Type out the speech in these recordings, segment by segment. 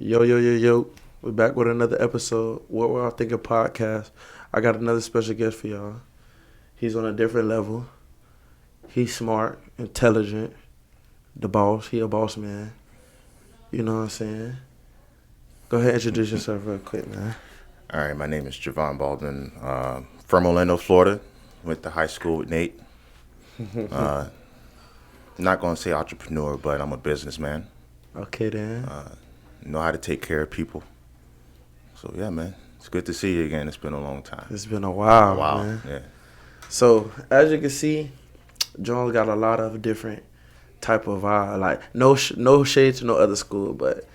Yo, yo, yo, yo. We're back with another episode. What We're All Thinking podcast. I got another special guest for y'all. He's on a different level. He's smart, intelligent, the boss. He a boss man. You know what I'm saying? Go ahead and introduce yourself real quick, man. All right, my name is Jevon Baldwin, from Orlando, Florida. Went to high school with Nate. Uh, Not going to say entrepreneur, but I'm a businessman. Okay, then. Know how to take care of people. So, yeah, man, it's good to see you again. It's been a long time. It's been a while, Wow, man. yeah. So, as you can see, Jones got a lot of different type of vibe. Like, no shade to no other school, but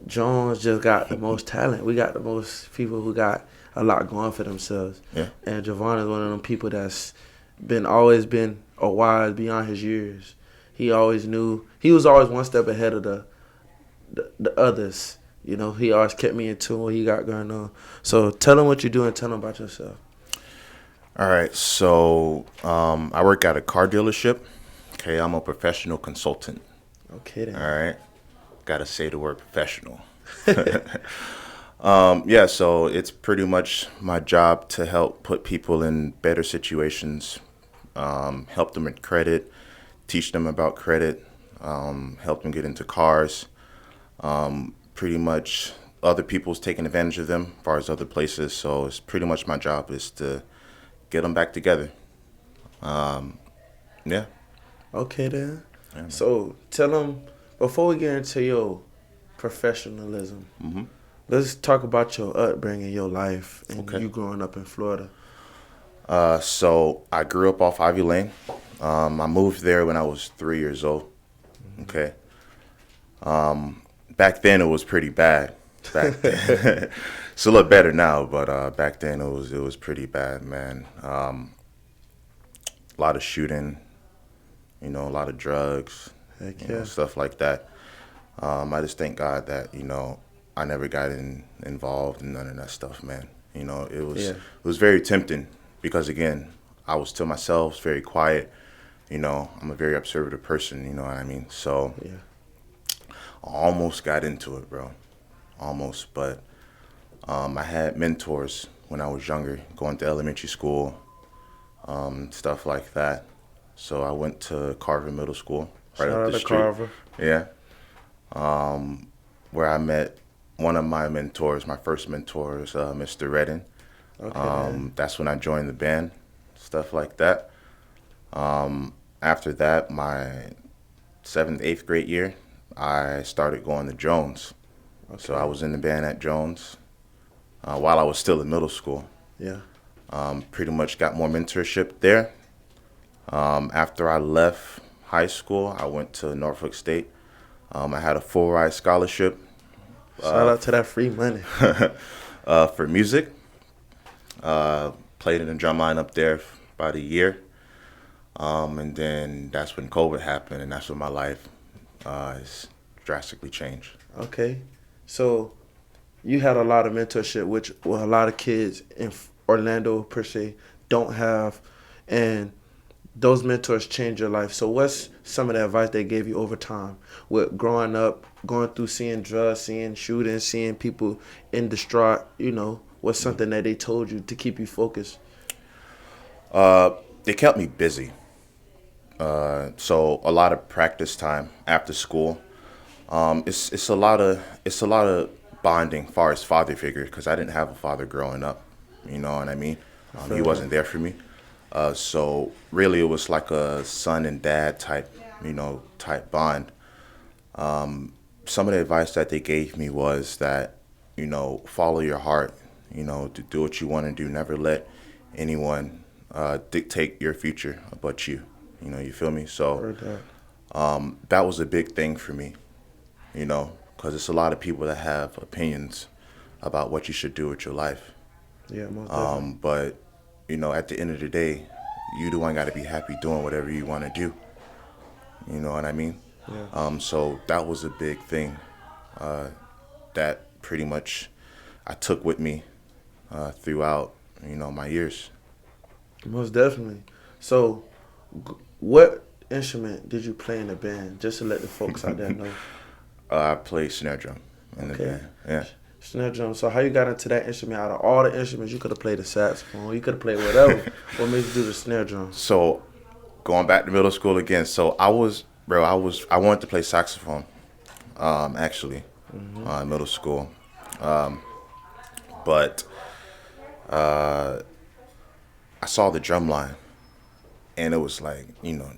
Jones just got the most talent. We got the most people who got a lot going for themselves. Yeah. And Jevon is one of them people that's always been a wise beyond his years. He always knew he was always one step ahead of the others. You know, he always kept me in tune what he got going on. So tell him what you do and tell him about yourself. All right, so I work at a car dealership. Okay, I'm a professional consultant. Okay then. All right, got to say the word professional. Yeah, so it's pretty much my job to help put people in better situations, help them with credit, teach them about credit, help them get into cars. Pretty much other people's taking advantage of them as far as other places. So it's pretty much my job is to get them back together. Yeah. Okay then. Yeah, man. So tell him before we get into your professionalism. hmm Let's talk about your upbringing, your life, and Okay. you growing up in Florida. So I grew up off Ivy Lane. I moved there when I was 3 years old. Okay. Back then it was pretty bad. Back then, it's a lot better now, but back then it was pretty bad, man. A lot of shooting, a lot of drugs, Heck yeah. stuff like that. I just thank God that I never got involved in none of that stuff, man. It was Yeah. it was very tempting because again, I was to myself, very quiet. I'm a very observative person. You know what I mean? So Yeah. I almost got into it, bro. Almost, but I had mentors when I was younger, going to elementary school, stuff like that. So I went to Carver Middle School, right Shout up out the to street. Carver. Yeah, where I met one of my mentors. My first mentor is Mr. Redden. Okay, man. That's when I joined the band, stuff like that. After that, my seventh, eighth grade year, I started going to Jones. So I Okay. was in the band at Jones while I was still in middle school. Yeah. Pretty much got more mentorship there. After I left high school, I went to Norfolk State. I had a full ride scholarship Shout out to that free money. for music. Played in the drum line up there for about a year. And then that's when COVID happened, and that's when my life has drastically changed. Okay. So you had a lot of mentorship, which a lot of kids in Orlando per se don't have, and those mentors change your life. So what's some of the advice they gave you over time with growing up, going through seeing drugs, seeing shootings, seeing people in distraught? What's something that they told you to keep you focused? They kept me busy. So a lot of practice time after school. It's a lot of bonding, far as father figure, because I didn't have a father growing up. You know what I mean? He feel wasn't that. there for me. So really, it was like a son and dad type bond. Some of the advice that they gave me was that, follow your heart. To do what you want to do. Never let anyone dictate your future but you. You feel me? So Heard that. that was a big thing for me, because it's a lot of people that have opinions about what you should do with your life. Yeah, most definitely. But, at the end of the day, you the one got to be happy doing whatever you want to do. You know what I mean? Yeah. So that was a big thing that pretty much I took with me throughout, my years. Most definitely. So, what instrument did you play in the band? Just to let the folks out there know. I played snare drum. in the Okay. band. Yeah. Snare drum. So how you got into that instrument? Out of all the instruments, you could have played the saxophone. You could have played whatever. What made you do the snare drum? So going back to middle school again. So I wanted to play saxophone. Actually, in middle school, but I saw the drum line, and it was like,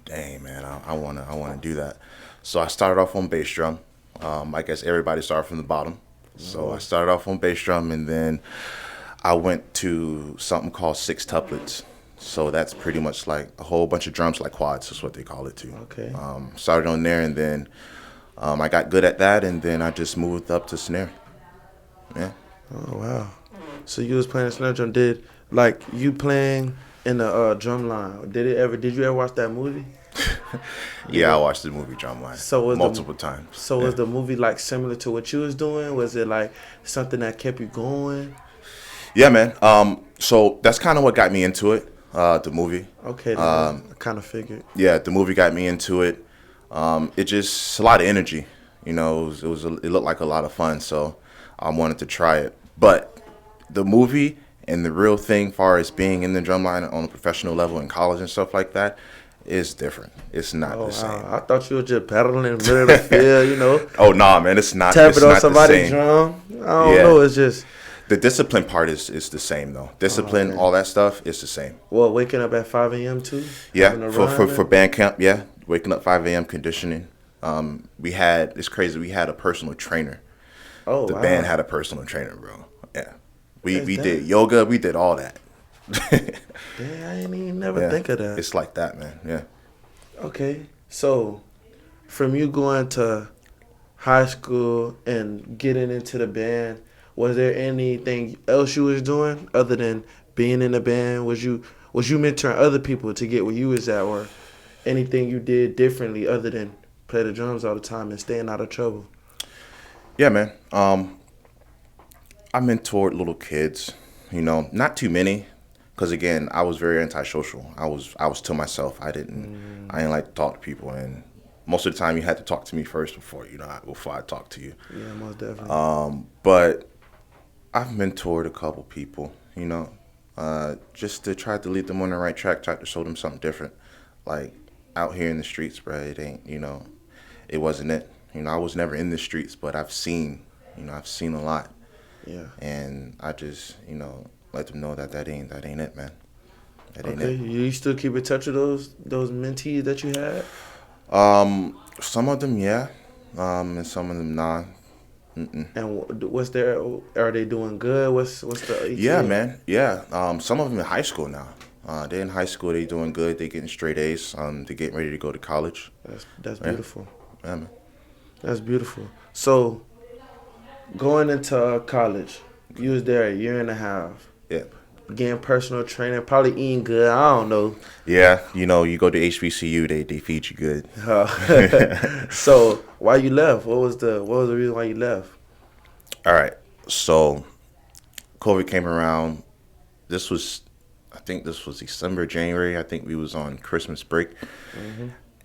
dang man, I wanna do that. So I started off on bass drum. I guess everybody started from the bottom. So I started off on bass drum, and then I went to something called sextuplets. So that's pretty much like a whole bunch of drums, like quads is what they call it too. Okay. Started on there, and then I got good at that, and then I just moved up to snare. Yeah. Oh wow. So you was playing the snare drum. Did like you playing in the drum line? Did you ever watch that movie? Yeah, I watched the movie Drumline So was multiple times. So was the movie like similar to what you was doing? Was it like something that kept you going? Yeah, man. So that's kind of what got me into it. The movie. Okay, I kind of figured. Yeah, the movie got me into it. It just a lot of energy. It looked like a lot of fun. So I wanted to try it. But the movie and the real thing, far as being in the drumline on a professional level in college and stuff like that, is different. It's not the same. I thought you were just pedaling in the middle of the field, Oh nah, man, it's not. tapping It's on not the somebody's same. drum. I don't know. It's just The discipline part is the same though. Discipline, all that stuff is the same. waking up at 5 a.m. too. Yeah, Having to for run. band camp, yeah, waking up 5 a.m. conditioning. It's crazy. We had a personal trainer. Oh The wow. band had a personal trainer, bro. Yeah, we That's did dope. yoga. We did all that. Dang, I ain't even never Yeah, think of that. it's like that, man. Yeah. Okay, so from you going to high school and getting into the band, was there anything else you was doing other than being in the band? Was you mentoring other people to get where you was at, or anything you did differently other than play the drums all the time and staying out of trouble? Yeah, man. I mentored little kids. Not too many, because again, I was very antisocial. I was to myself. I didn't like to talk to people, and most of the time, you had to talk to me first before I talk to you. Yeah, most definitely. But I've mentored a couple people. Just to try to lead them on the right track, try to show them something different. Like out here in the streets, bro, it ain't. It wasn't it. I was never in the streets, but I've seen a lot. Yeah. And I just, let them know that ain't it, man. That ain't Okay, it. you still keep in touch with those mentees that you had? Some of them, yeah, and some of them, nah. Mm-mm. And what's their? Are they doing good? What's the? Yeah, ETA? man, yeah. Some of them in high school now. They're in high school. They doing good. They getting straight A's. They getting ready to go to college. That's Yeah. beautiful. Yeah, man. That's beautiful. So, going into college, you was there a year and a half, Yeah. getting personal training, probably eating good. I don't know. Yeah, you go to HBCU, they feed you good. So, why you left? What was the reason why you left? All right. So COVID came around. I think this was December, January. I think we was on Christmas break.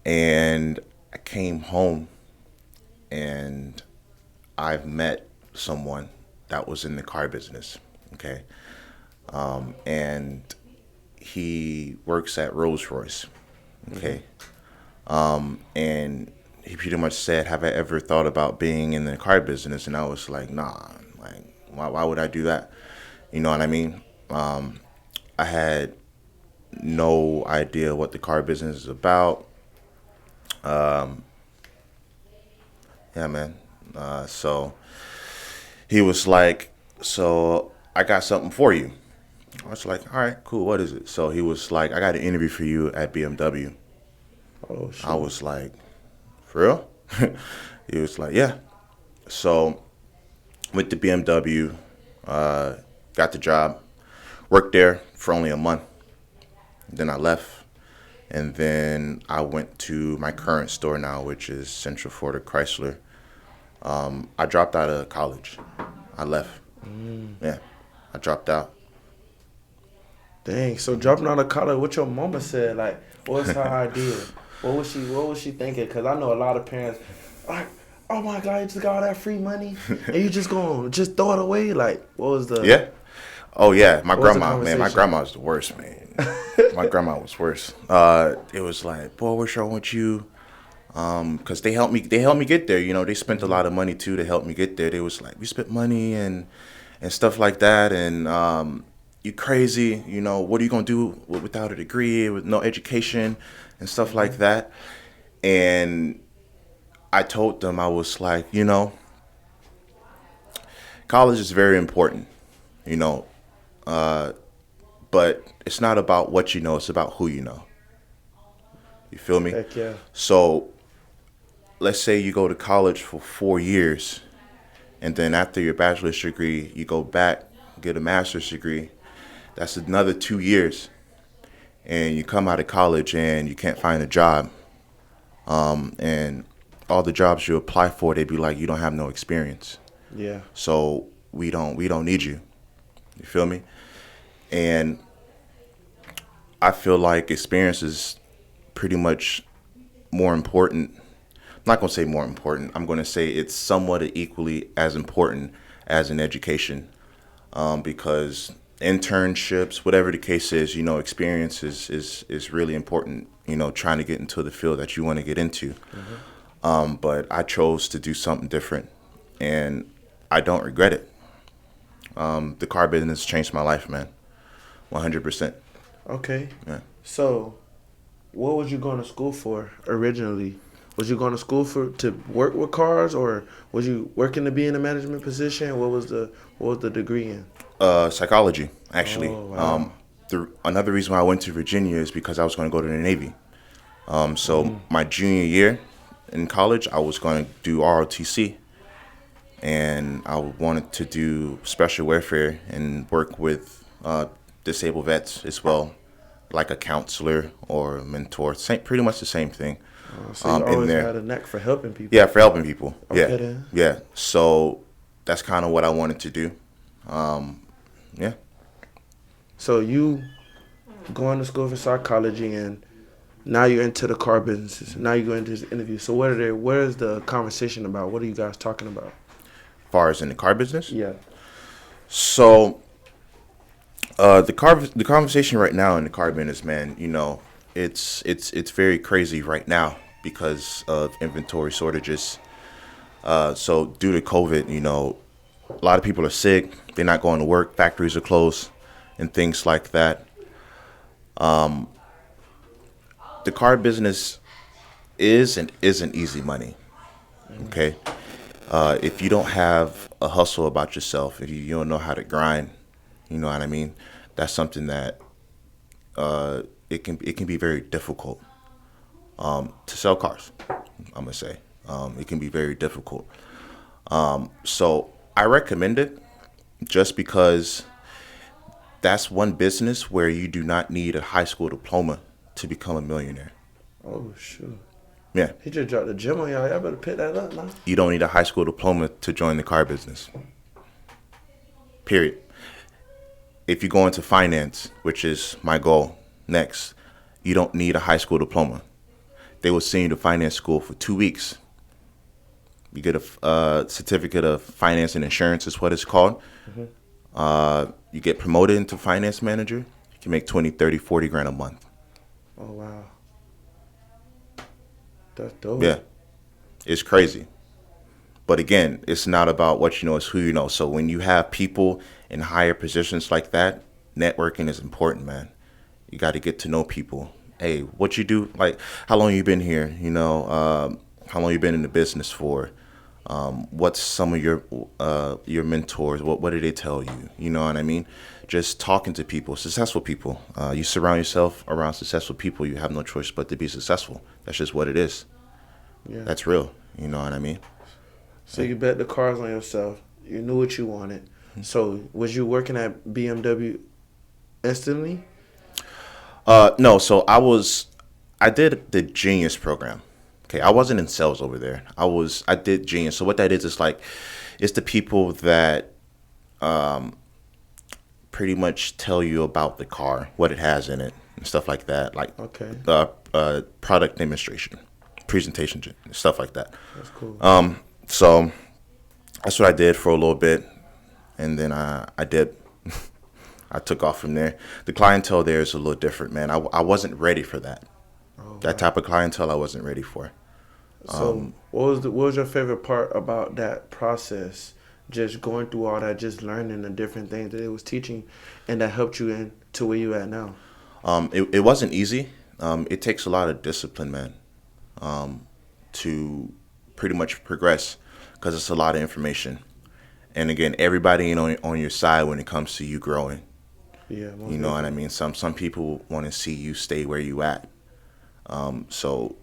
And I came home and I've met someone that was in the car business. Okay. And he works at Rolls Royce. Okay. And he pretty much said, "Have I ever thought about being in the car business?" And I was like, "Nah, like, why would I do that?" You know what I mean? I had no idea what the car business is about. Yeah, man. So he was like, "So I got something for you." I was like, "All right, cool. What is it?" So he was like, "I got an interview for you at BMW." Oh shit. I was like, "For real?" He was like, "Yeah." So went to BMW, got the job, worked there for only a month. Then I left, and then I went to my current store now, which is Central Florida Chrysler. I dropped out of college. I left. Yeah, I dropped out. Dang. So dropping out of college, what your mama said? Like, what's her idea? What was she thinking? Cause I know a lot of parents, like, oh my God, you just got all that free money, and you just gonna just throw it away? Like, what was the Yeah. Oh yeah, my what was the grandma, man, my conversation? grandma was the worst, man. My grandma was worse. It was like, boy, what's wrong with you? Cause they helped me get there. You know, they spent a lot of money too to help me get there. They was like, we spent money and stuff like that, and you crazy. You know, what are you gonna do without a degree, with no education, and stuff like that. And I told them, I was like, college is very important. You know, but it's not about what you know; it's about who you know. You feel me? Heck yeah. So let's say you go to college for 4 years, and then after your bachelor's degree, you go back, get a master's degree. That's another 2 years, and you come out of college and you can't find a job. And all the jobs you apply for, they'd be like, you don't have no experience, Yeah. so we don't need you. You feel me? And I feel like experience is pretty much more important. I'm not going to say more important. I'm going to say it's somewhat equally as important as an education, because internships, whatever the case is, experience is really important, trying to get into the field that you want to get into. But I chose to do something different, and I don't regret it. The car business changed my life, man. 100%. Okay. Yeah. So, what was you going to school for originally? Was you going to school to work with cars, or was you working to be in a management position? What was the degree in? Psychology, actually. Oh, wow. Another reason why I went to Virginia is because I was going to go to the Navy. So my junior year in college, I was going to do ROTC, and I wanted to do special welfare and work with disabled vets as well, like a counselor or a mentor. Pretty much the same thing. So you In always there. had a knack for helping people. Yeah, for helping people. Okay, Yeah, then. yeah. So that's kind of what I wanted to do. Yeah. So you going to school for psychology, and now you're into the car businesses. Now you go into this interview. So where is the conversation about? What are you guys talking about? Far as in the car business. Yeah. So the conversation right now in the car business, man, it's very crazy right now because of inventory shortages. So due to COVID, a lot of people are sick. They're not going to work. Factories are closed, and things like that. The car business is and isn't easy money. Okay, if you don't have a hustle about yourself, if you don't know how to grind, you know what I mean. That's something that it can be very difficult to sell cars. I'm gonna say it can be very difficult. So I recommend it just because that's one business where you do not need a high school diploma to become a millionaire. Oh shoot. Yeah, He just dropped the gym on y'all. Y'all better pick that up now. you don't need a high school diploma to join the car business. Period. If you go into finance, which is my goal next, you don't need a high school diploma. They will send you to finance school for 2 weeks. You get a certificate of finance and insurance is what it's called. You get promoted into finance manager. You can make 20, 30, 40 grand a month. Oh wow. That's dope. Yeah, it's crazy. But again, it's not about what you know, it's who you know. So when you have people in higher positions like that, networking is important, man. You got to get to know people. Hey, what you do? Like, how long you been here? How long you been in the business for? What's some of your mentors? What did they tell you? You know what I mean? Just talking to people, successful people. You surround yourself around successful people. You have no choice but to be successful. That's just what it is. Yeah. That's real. You know what I mean? So you bet the cars on yourself. You knew what you wanted. So was you working at BMW instantly? No. So I did the Genius program. Okay, I wasn't in sales over there. I did Genius. So what that is like, it's the people that pretty much tell you about the car, what it has in it, and stuff like that. Like Okay. product demonstration, presentation, stuff like that. That's cool. So that's what I did for a little bit, and then I did. I took off from there. The clientele there is a little different, man. I wasn't ready for that. Oh That wow. type of clientele I wasn't ready for. So what was your favorite part about that process? Just going through all that, just learning the different things that it was teaching, and that helped you in to where you at now. It wasn't easy. It takes a lot of discipline, man, to pretty much progress because it's a lot of information. And again, everybody ain't on your side when it comes to you growing. Yeah, You most know what I definitely. mean? Some people want to see you stay where you at. So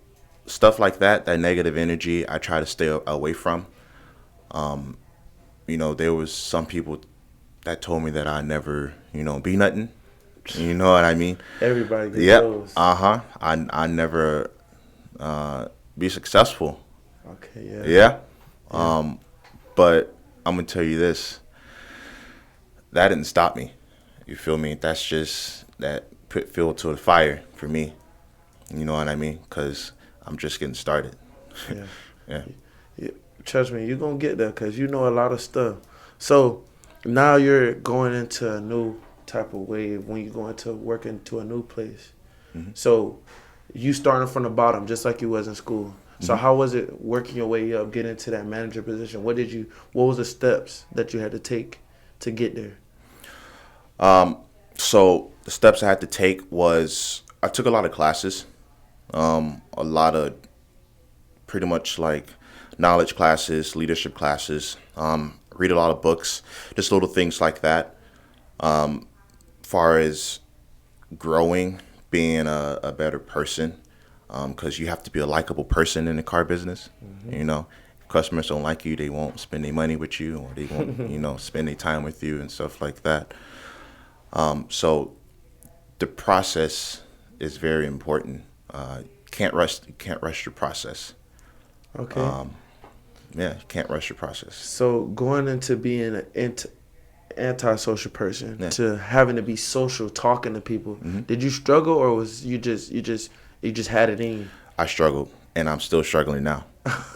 stuff like that, that negative energy, I try to stay away from. There was some people that told me that I never, be nothing. You know what I mean? Everybody get Yep. those. Uh-huh. I never be successful. Okay, yeah, Yeah. yeah. But I'm gonna tell you this. That didn't stop me. You feel me? That's just that put fuel to the fire for me. You know what I mean? Because I'm just getting started. Yeah. Yeah. Yeah. Trust me, you're gonna get there because you know a lot of stuff. So now you're going into a new type of wave when you go into work into a new place. hmm So you starting from the bottom just like you was in school. So hmm how was it working your way up, getting to that manager position? What was the steps that you had to take to get there? So the steps I had to take was I took a lot of classes, a lot of pretty much like knowledge classes, leadership classes, read a lot of books, just little things like that. Far as growing, being a better person, because you have to be a likable person in the car business. You know, if customers don't like you, they won't spend their money with you, or they won't, spend their time with you and stuff like that. So the process is very important. You can't rush the process. Okay. Yeah, you can't rush the process. So going into being an antisocial person Yeah. to having to be social, talking to people, hmm did you struggle or was you just had it in I struggled, and I'm still struggling now.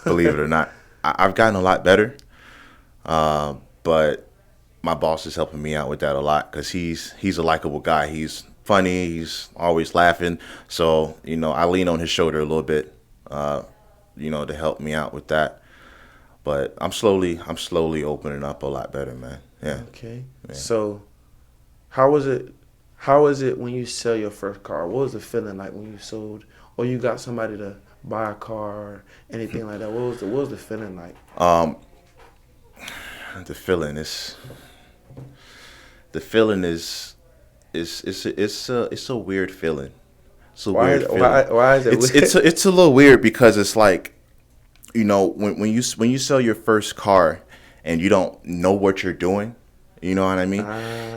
Believe it you? or not, I've gotten a lot better, but my boss is helping me out with that a lot because he's a likable guy. He's funny. He's always laughing. So I lean on his shoulder a little bit, to help me out with that. But I'm slowly opening up a lot better, man. Yeah, Okay. yeah. So how was it? How was it when you sell your first car? What was the feeling like when you sold, or you got somebody to buy a car or anything like that? What was the feeling like? Um, the feeling is the feeling is it's a weird feeling. It's a Why weird is why feeling. why is it It's a little weird because it's like when you sell your first car and you don't know what you're doing, you know what I mean?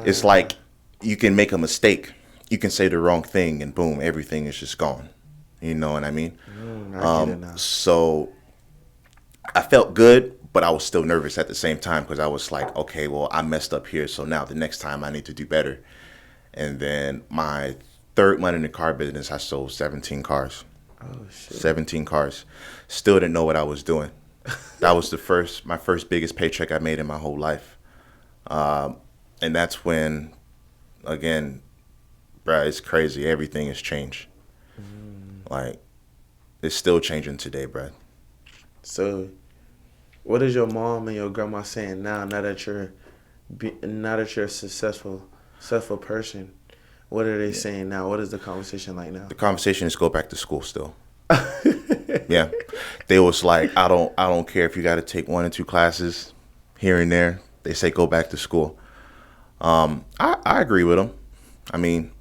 It's ah like you can make a mistake. You can say the wrong thing and boom, everything is just gone. You know what I mean? I get it now. So I felt good, but I was still nervous at the same time because I was like, okay, well, I messed up here. So now the next time I need to do better. And then my third month in the car business, I sold 17 cars. Oh shit. 17 cars. Still didn't know what I was doing. That was my first biggest paycheck I made in my whole life. And that's when, again, bruh, it's crazy. Everything has changed. Like, it's still changing today, bruh. So what is your mom and your grandma saying now? Now that you're a successful person, what are they Yeah. saying now? What is the conversation like now? The conversation is go back to school still. Yeah. They was like, I don't care if you got to take 1 or 2 classes here and there. They say go back to school. I agree with them. I mean,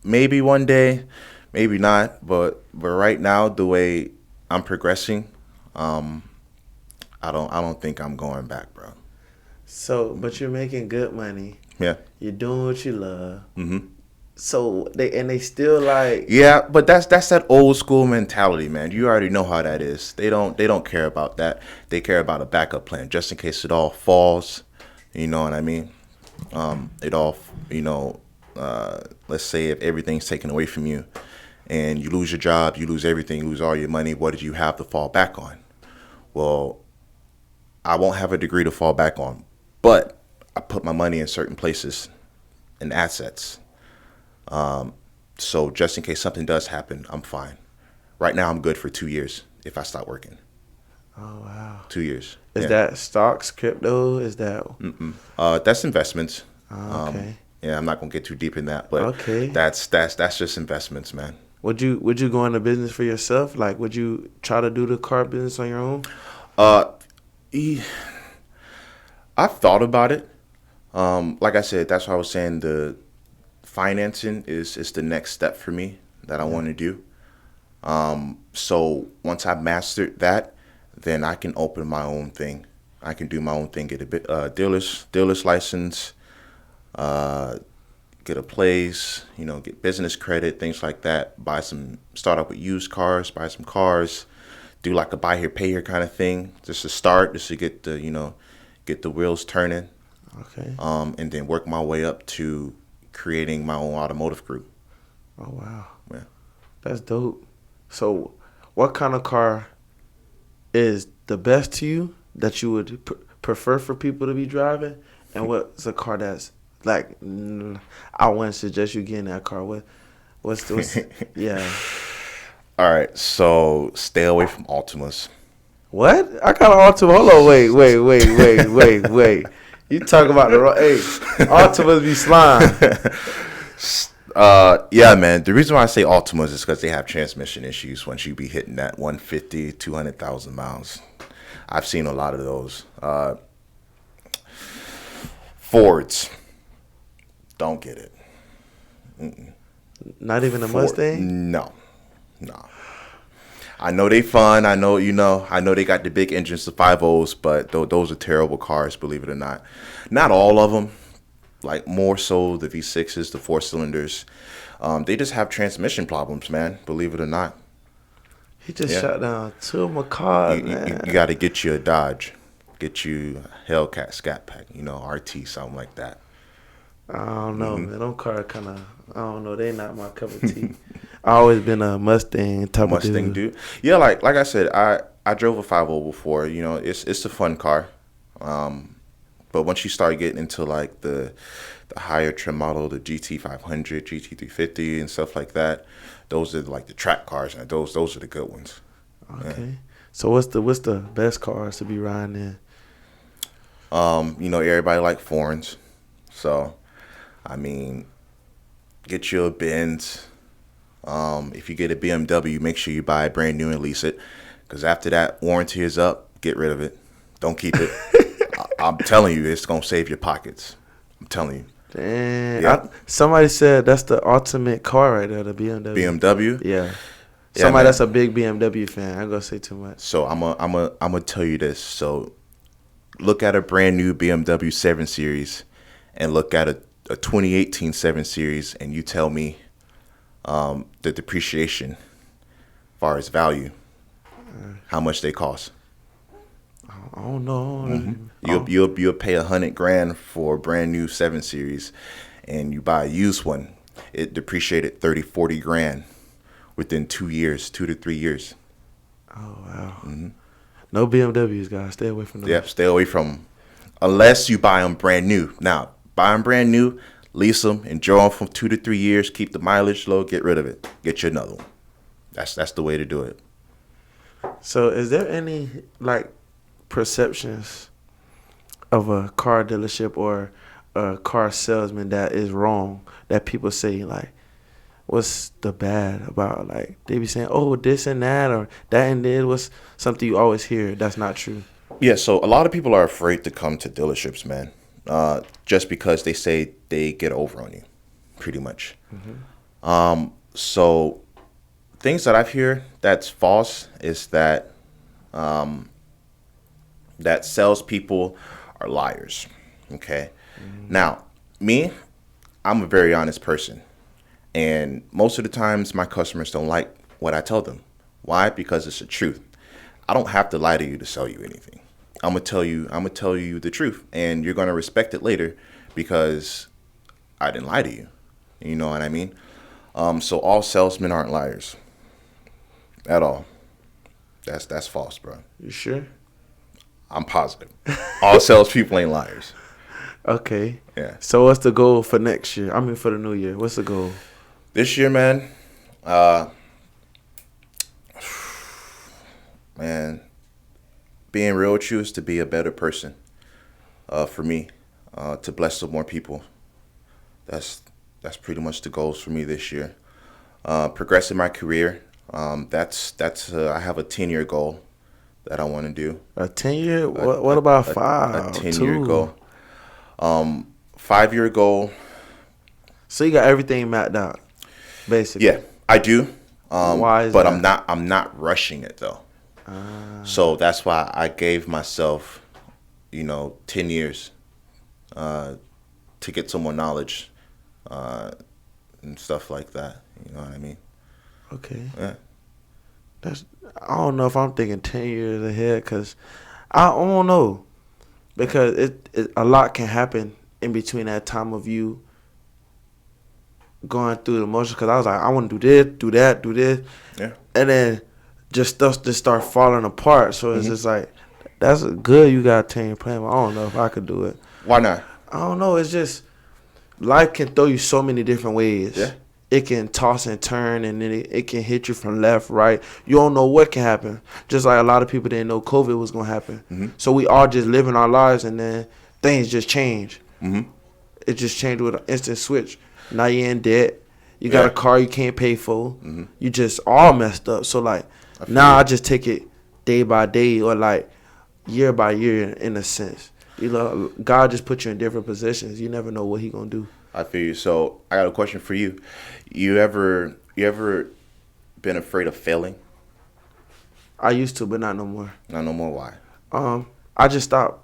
maybe one day, maybe not, but right now the way I'm progressing, I don't think I'm going back, bro. So, but you're making good money. Yeah. You're doing what you love. hmm So they still like, Yeah, but that's that old school mentality, man. You already know how that is. They don't care about that. They care about a backup plan just in case it all falls. You know what I mean? It all, let's say if everything's taken away from you and you lose your job, you lose everything, you lose all your money, what did you have to fall back on? Well, I won't have a degree to fall back on, but I put my money in certain places and assets. So just in case something does happen, I'm fine. Right now, I'm good for 2 years if I stop working. Oh wow. 2 years. Is Yeah. that stocks, crypto? Is that That's investments. okay? Yeah, I'm not gonna get too deep in that, but Okay. that's just investments, man. Would you go into business for yourself? Like, would you try to do the car business on your own? Uh, e- I've thought about it. Like I said, that's why I was saying the financing is the next step for me that I want to do. So once I've mastered that, then I can open my own thing. I can do my own thing, get a bit dealer's license, uh, get a place, get business credit, things like that. Start up with used cars, buy some cars, do like a buy here, pay here kind of thing, just to start, just to get get the wheels turning, Okay. and then work my way up to creating my own automotive group. Oh wow, Yeah. that's dope. So, what kind of car is the best to you that you would prefer for people to be driving, and what's a car that's like I wouldn't suggest you getting that car. What's yeah. All right, so stay away from Altimas. What? I got an Altima. Hold on, wait. You talk about the wrong. Hey, Altimas be slime. Yeah, man. The reason why I say Altimas is because they have transmission issues once you be hitting that 150, 200,000 miles. I've seen a lot of those. Fords, don't get it. Not even a Ford, Mustang. no. I know they fun. I know I know they got the big engines, the 5.0s, but those are terrible cars. Believe it or not, not all of them. Like more so the V6s, the 4 cylinders. They just have transmission problems, man. Believe it or not. He just Yeah. shot down two of my cars, man. You got to get you a Dodge, get you a Hellcat Scat Pack, RT, something like that. I don't know, man. Them cars kind of, I don't know. They not my cup of tea. I always been a Mustang type Mustang, of dude. dude. Yeah, like I said, I drove a 5.0 before. It's a fun car. But once you start getting into like the higher trim model, the GT 500, GT 350, and stuff like that, those are like the track cars, and those are the good ones. Okay. Yeah. So what's the best cars to be riding in? Everybody like foreigns, so I mean, get you a Benz. If you get a BMW, make sure you buy it brand new and lease it, because after that warranty is up, get rid of it. Don't keep it. I'm telling you, it's gonna save your pockets. I'm telling you. Damn. Yeah. Somebody said that's the ultimate car right there, the BMW. BMW. Yeah. Yeah, Somebody man. that's a big BMW fan. I ain't gonna say too much. So I'm gonna tell you this. So look at a brand new BMW 7 Series, and look at a 2018 7 Series, and you tell me the depreciation, as far as value, how much they cost. I don't know. You'll pay $100,000 for a brand new 7 Series, and you buy a used one. It depreciated 30-40 grand within 2 years, 2 to 3 years. Oh wow. No BMWs, guys. Stay away from them. Yep, stay away from them unless you buy them brand new. Now, buy them brand new, lease them, enjoy them for 2 to 3 years. Keep the mileage low. Get rid of it. Get you another one. That's the way to do it. So, is there any like perceptions of a car dealership or a car salesman that is wrong that people say like, what's the bad about, like they be saying, oh, this and that or that and this? What's something you always hear that's not true? Yeah, so a lot of people are afraid to come to dealerships, man, just because they say they get over on you, pretty much. So things that I've heard that's false is that that salespeople are liars. Okay. Now, me, I'm a very honest person. And most of the times my customers don't like what I tell them. Why? Because it's the truth. I don't have to lie to you to sell you anything. I'm gonna tell you the truth, and you're gonna respect it later because I didn't lie to you. You know what I mean? So all salesmen aren't liars at all. That's false, bro. You sure? I'm positive. All salespeople ain't liars. Okay. Yeah. So what's the goal for next year? I mean, for the new year. What's the goal? This year, man, uh, man, being real with you is to be a better person. For me, to bless some more people. That's that's pretty much the goals for me this year. Progress in my career. That's I have a 10-year goal that I want to do. A 10 year? A, What a, about a five? 10-year Two? goal. 5-year goal. So you got everything mapped out, Yeah, basically. I do. Why is But that? I'm not rushing it though. Ah, So that's why I gave myself, 10 years uh, to get some more knowledge uh, and stuff like that. You know what I mean? okay. Yeah. That's. I don't know if I'm thinking 10 years ahead, cause I don't know, because it a lot can happen in between that time of you going through the motions. Cause I was like, I want to do this, do that, do this, Yeah. and then just stuff just start falling apart. So it's Hmm. just like, that's good. You got a 10-year plan, but I don't know if I could do it. Why not? I don't know. It's just life can throw you so many different Yeah. ways. It can toss and turn, and then it can hit you from left, right. You don't know what can happen. Just like a lot of people didn't know COVID was gonna happen. Hmm. So we all just living our lives, and then things just change. Hmm. It just changed with an instant switch. Now you're in debt. You got a Yeah. car you can't pay for. Hmm. You just all messed up. So like I feel now you. I just take it day by day, or like year by year in a sense. You know, God just put you in different positions. You never know what He gonna do. I feel you. So I got a question for you. You ever been afraid of failing? I used to, but not no more. Not no more. Why? Um, I just stopped.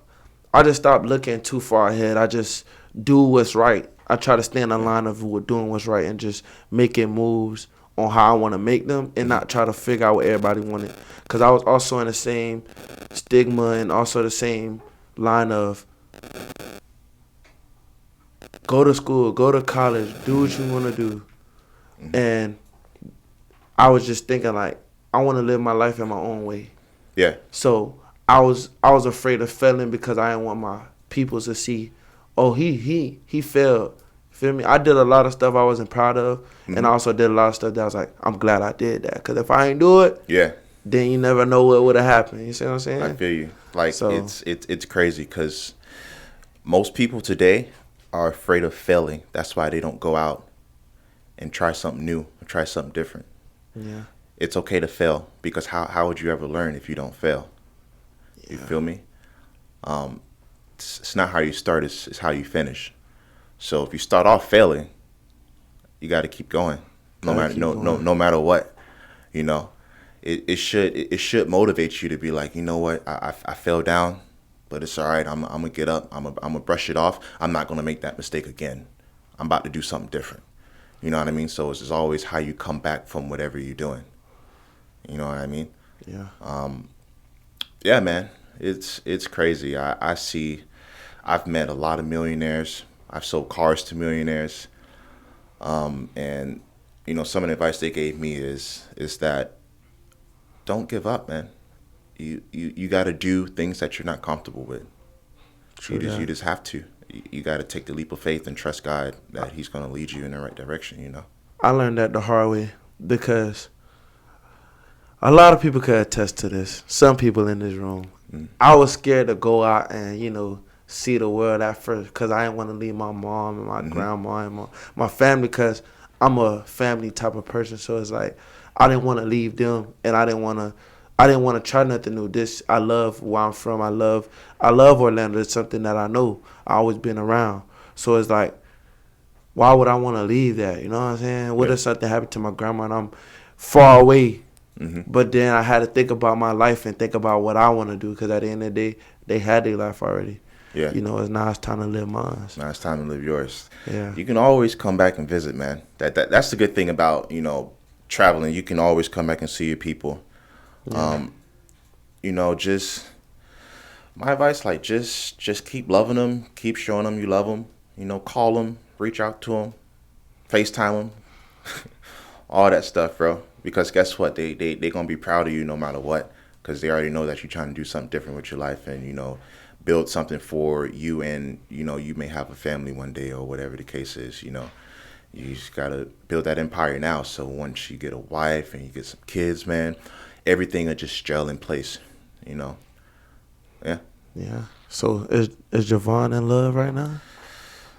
I just stopped looking too far ahead. I just do what's right. I try to stay in the Yeah. line of doing what's right and just making moves on how I want to make them, and not try to figure out what everybody wanted. Because I was also in the same stigma and also the same line of go to school, go to college, do what you want to do. Hmm. And I was just thinking like, I want to live my life in my own way. Yeah. So I was afraid of failing because I didn't want my people to see, oh, he failed. Feel me? I did a lot of stuff I wasn't proud of, and Hmm. I also did a lot of stuff that I was like, I'm glad I did that. Because if I ain't do it, Yeah. then you never know what would have happened. You see what I'm I saying? feel you. Like So it's crazy because most people today are afraid of failing. That's why they don't go out and try something new or try something different. yeah, It's okay to fail because how would you ever learn if you don't fail? You yeah, feel me? Um, it's not how you start, it's how you finish. So if you start off failing, you got to keep going, no gotta matter keep going. no matter what. You know, it should motivate you to be like, you know what, I fell down, but it's all right. I'm gonna get up. I'm gonna brush it off. I'm not gonna make that mistake again. I'm about to do something different. You know what I mean? So it's always how you come back from whatever you're doing. You know what I mean? Yeah, Yeah, man. It's crazy. I see. I've met a lot of millionaires. I've sold cars to millionaires. And some of the advice they gave me is that don't give up, man. You got to do things that you're not comfortable with. true You that. just have to. You got to take the leap of faith and trust God that He's gonna lead you in the right direction. I learned that the hard way because a lot of people could attest to this. Some people in this room. Mm. I was scared to go out and, see the world at first because I didn't want to leave my mom and my Hmm. grandma and my family, because I'm a family type of person. So it's like I didn't want to leave them, and I didn't want to try nothing new. I love where I'm from. I love Orlando. It's something that I know. I always been around. So it's like, why would I want to leave that? You know what I'm saying? What Yeah. if something happened to my grandma and I'm far away? Hmm. But then I had to think about my life and think about what I want to do, because at the end of the day, they had their life already. Yeah. It's time to live mine. Now it's time to live yours. Yeah. You can always come back and visit, man. That's the good thing about traveling. You can always come back and see your people. Yeah. Just my advice, like just keep loving them, keep showing them you love them. Call them, reach out to them, FaceTime them, all that stuff, bro. Because guess what? They gonna be proud of you no matter what. because they already know that you're trying to do something different with your life and, build something for you and, you may have a family one day or whatever the case is, You just got to build that empire now. So once you get a wife and you get some kids, man, everything will just gel in place, Yeah. Yeah. So is Jevon in love right now?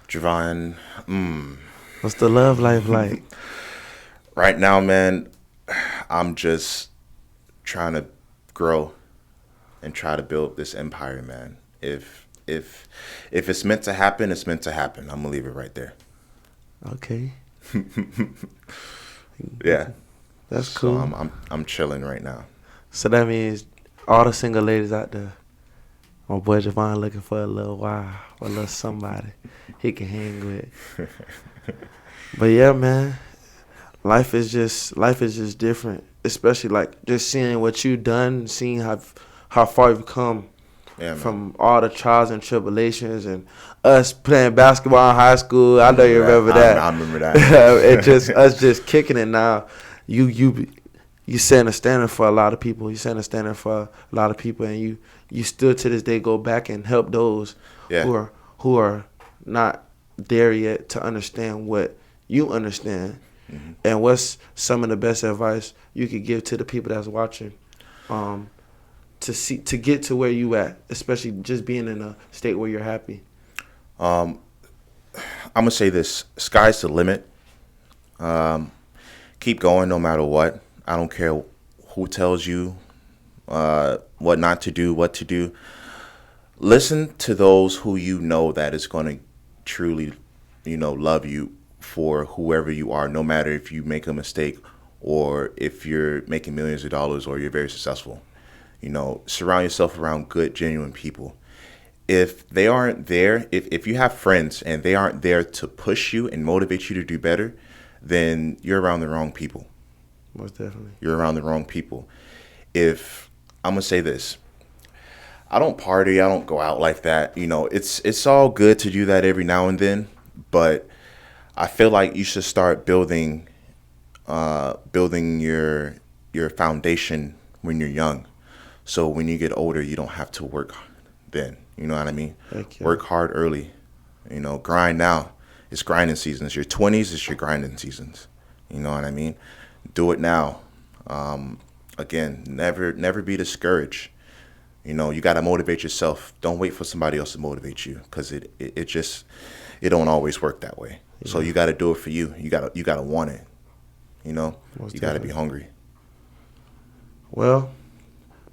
Jevon, What's the love life like? Right now, man, I'm just trying to grow and try to build this empire, man. If it's meant to happen, it's meant to happen. I'm gonna leave it right there. Okay. Yeah. That's So cool. I'm chilling right now. So that means all the single ladies out there, my boy Jevon looking for a little wild or a little somebody he can hang with. But yeah, man, life is just different. Especially like just seeing what you done, seeing how far you've come. Yeah, man. From all the trials and tribulations and us playing basketball in high school. I know you remember that. I remember that. And just us just kicking it now. You setting a standard for a lot of people. You setting a standard for a lot of people, and you still to this day go back and help those who are not there yet to understand what you understand. Mm-hmm. And what's some of the best advice you could give to the people that's watching? To get to where you at, especially just being in a state where you're happy. I'm gonna say this: sky's the limit. Keep going no matter what. I don't care who tells you what not to do, what to do. Listen to those who that is going to truly, love you for whoever you are, no matter if you make a mistake or if you're making millions of dollars or you're very successful. Surround yourself around good, genuine people. If they aren't there, if you have friends and they aren't there to push you and motivate you to do better, then you're around the wrong people. Most definitely. You're around the wrong people. If I'm gonna say this, I don't party, I don't go out like that. It's all good to do that every now and then, but I feel like you should start building your foundation when you're young. So when you get older, you don't have to work then. You know what I mean? Work hard early. Grind now. It's grinding seasons. Your 20s is your grinding seasons. You know what I mean? Do it now. Again, never be discouraged. You got to motivate yourself. Don't wait for somebody else to motivate you, because it don't always work that way. Yeah. So you got to do it for you. You got to want it. You got to be hungry. Well,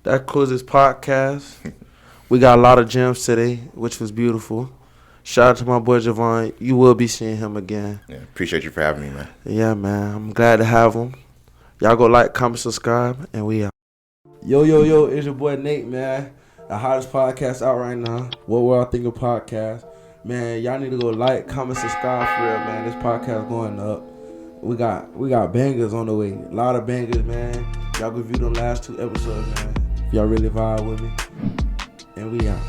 that closes podcast. We got a lot of gems today, which was beautiful. Shout out to my boy Jevon. You will be seeing him again. Yeah, appreciate you for having me, man. Yeah, man. I'm glad to have him. Y'all go like, comment, subscribe, and we out. Yo, it's your boy Nate, man. The hottest podcast out right now. What We're All Thinking podcast. Man, y'all need to go like, comment, subscribe for real, man. This podcast going up. We got bangers on the way. A lot of bangers, man. Y'all go view them last 2 episodes, man. If y'all really vibe with me. And we out.